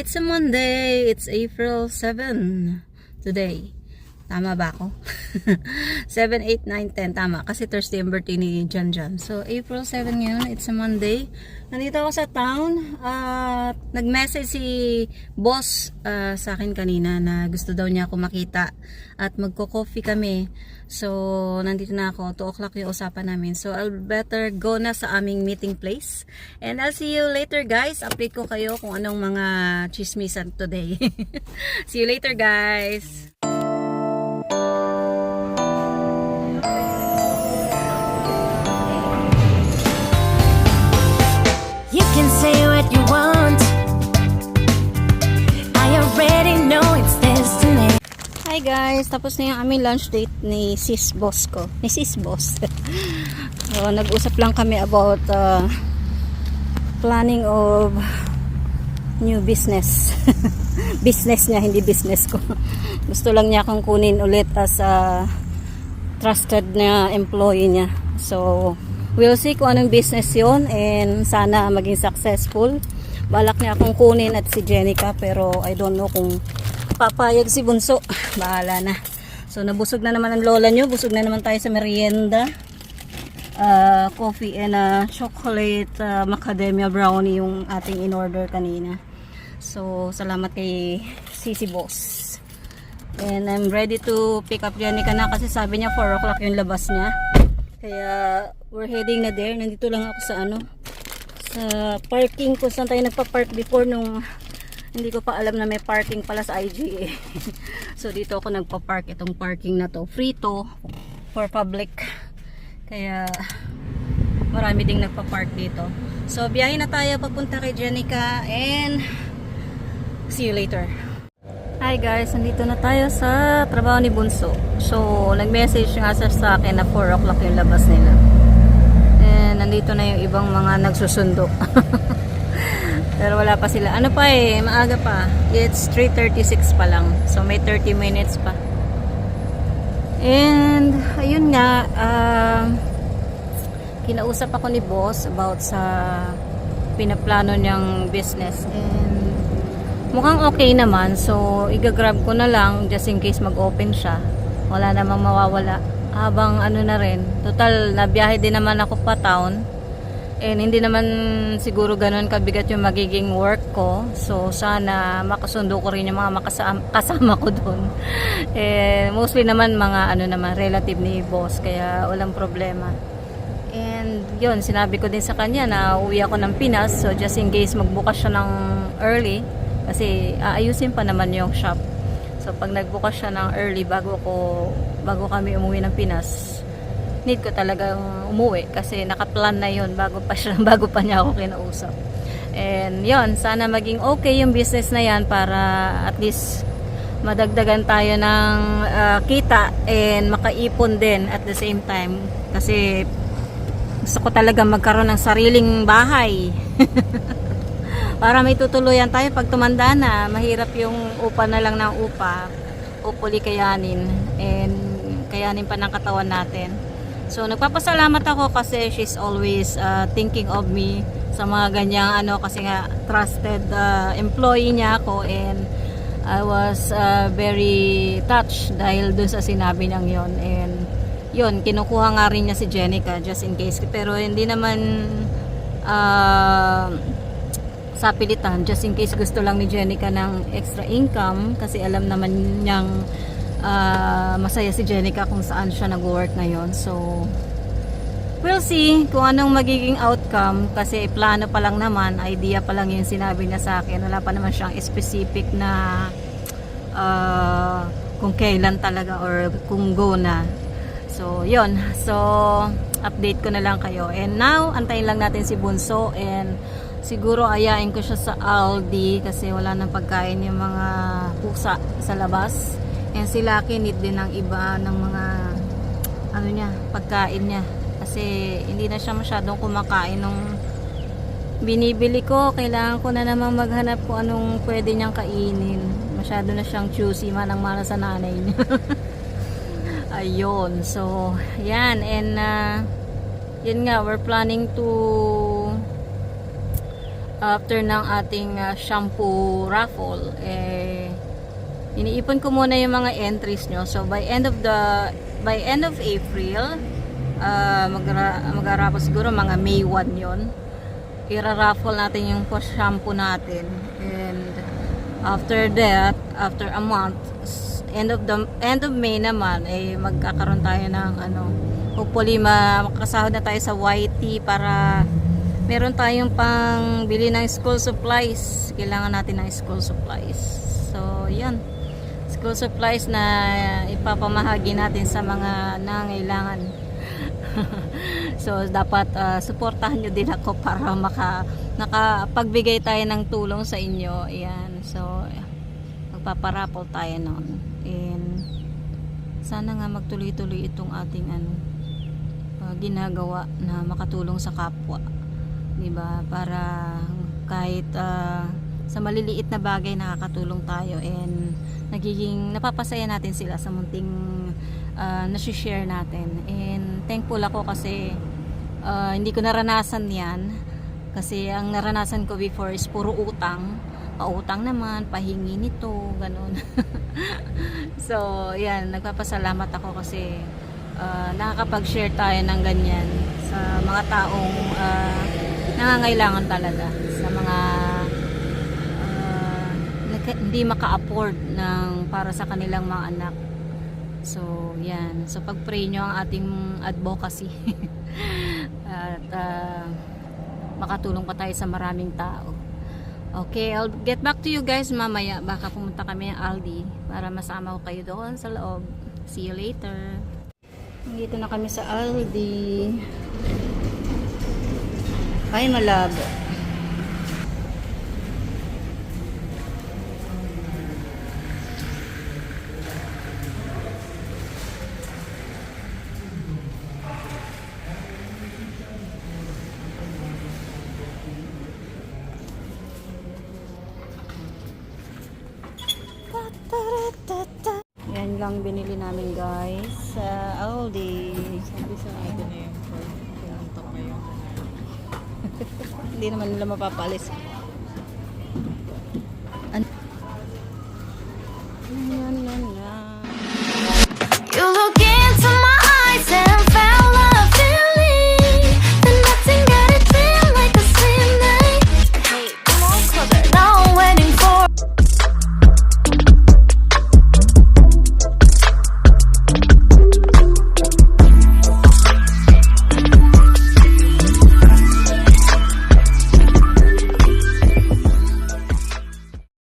It's a Monday. It's April 7 today. Tama ba ako? 7, 8, 9, 10. Tama. Kasi Thursday ang birthday ni Jan Jan. So, April 7 ngayon. It's a Monday. Nandito ako sa town. Nag-message si boss sa akin kanina na gusto daw niya ako makita. At magko-coffee kami. So, nandito na ako. 2 o'clock yung usapan namin. So, I'll better go na sa aming meeting place. And I'll see you later, guys. Update ko kayo kung anong mga chismisan today. See you later, guys. You can say what you want. I already know it's destiny. Hi guys, tapos na yung aming lunch date ni sis boss ko. Ni sis boss. So, nag-usap lang kami about planning of new business. Business niya, hindi business ko. Gusto lang niya akong kunin ulit as a trusted na employee niya. So, we'll see kung anong business yun and sana maging successful. Balak niya akong kunin at si Jenica pero I don't know kung papayag si Bunso. Bahala na. So nabusog na naman ang lola nyo. Busog na naman tayo sa merienda. Coffee and chocolate macadamia brownie yung ating in-order kanina. So salamat kay Sisi Boss. And I'm ready to pick up Jenica na kasi sabi niya 4 o'clock yung labas niya. Kaya we're heading na there. Nandito lang ako sa sa parking kung saan tayo nagpa-park before nung hindi ko pa alam na may parking pala sa IGA. So dito ako nagpa-park. Itong parking na to free to for public. Kaya marami ding nagpa-park dito. So biyahe na tayo papunta kay Jenica and see you later. Hi guys, nandito na tayo sa trabaho ni Bunso. So, nag-message nga sa akin na 4 o'clock yung labas nila. And nandito na yung ibang mga nagsusundo. Pero wala pa sila. Ano pa maaga pa. It's 3:36 pa lang. So, may 30 minutes pa. And, ayun nga, kinausap ako ni boss about sa pinaplano niyang business. And, mukhang okay naman, so igagrab ko na lang just in case mag-open siya. Wala namang mawawala. Habang na rin, total nabiyahe din naman ako pa town. And hindi naman siguro ganun kabigat yung magiging work ko. So sana makasundo ko rin yung mga kasama ko doon. Mostly naman mga naman relative ni boss, kaya walang problema. And yun, sinabi ko din sa kanya na uwi ako ng Pinas, so just in case magbukas siya ng early. Kasi aayusin pa naman yung shop. So pag nagbukas siya ng early bago kami umuwi ng Pinas, need ko talagang umuwi kasi nakaplan na yun bago pa niya ako kinausap. And yun, sana maging okay yung business na yan para at least madagdagan tayo ng kita and makaipon din at the same time. Kasi gusto ko talaga magkaroon ng sariling bahay. Para may tutuluyan tayo pag tumanda na. Mahirap yung upa na lang ng upa. Hopefully kayanin. And kayanin pa ng katawan natin. So nagpapasalamat ako kasi she's always thinking of me sa mga ganyang kasi nga trusted employee niya ako. And I was very touched dahil dun sa sinabi niyang yon. And yun, kinukuha nga rin niya si Jenica just in case. Pero hindi naman sa pilitan, just in case gusto lang ni Jenica ng extra income kasi alam naman niyang masaya si Jenica kung saan siya nag-work ngayon. So we'll see kung anong magiging outcome kasi plano pa lang naman, idea pa lang yung sinabi niya sa akin. Wala pa naman siyang specific na kung kailan talaga or kung go na. So yun, so update ko na lang kayo. And now antayin lang natin si Bunso and siguro ayain ko siya sa Aldi kasi wala nang pagkain yung mga pusa sa labas. And si Lucky need din ng iba ng mga pagkain niya. Kasi hindi na siya masyadong kumakain nung binibili ko. Kailangan ko na naman maghanap kung anong pwede niyang kainin. Masyado na siyang choosy manang-mana sa nanay niya. Ayun. So, yan. And yun nga, we're planning to after ng ating shampoo raffle, iniipon ko muna yung mga entries nyo. So by end of April, mag-raffle siguro mga May 1 yon. Ira-raffle natin yung shampoo natin. And after that, after a month, end of May naman, magkakaroon tayo ng hopefully makakasahod na tayo sa YT para meron tayong pang bili ng school supplies. Kailangan natin ng school supplies. So, yan. School supplies na ipapamahagi natin sa mga nangailangan. So, dapat suportahan nyo din ako para nakapagbigay tayo ng tulong sa inyo. Ayan. So, magpaparapol tayo noon. And, sana nga magtuloy-tuloy itong ating ginagawa na makatulong sa kapwa. Diba? Para kahit sa maliliit na bagay nakakatulong tayo and nagiging napapasaya natin sila sa munting nasi-share natin. And thankful ako kasi hindi ko naranasan yan. Kasi ang naranasan ko before is puro utang. Pautang naman, pahingi nito, ganun. So, yan, nagpapasalamat ako kasi nakakapag-share tayo ng ganyan sa mga taong nangangailangan talaga, sa mga hindi maka-afford ng para sa kanilang mga anak. So, yan. So, pag-pray nyo ang ating advocacy at makatulong pa tayo sa maraming tao. Okay, I'll get back to you guys mamaya. Baka pumunta kami ng Aldi para masama ko kayo doon sa loob. See you later. Dito na kami sa Aldi. Ay, malabo. Yan lang binili namin guys sa Aldi. Sabi sa atin na yung pinuntok ngayon. Hindi naman nila mapapalis.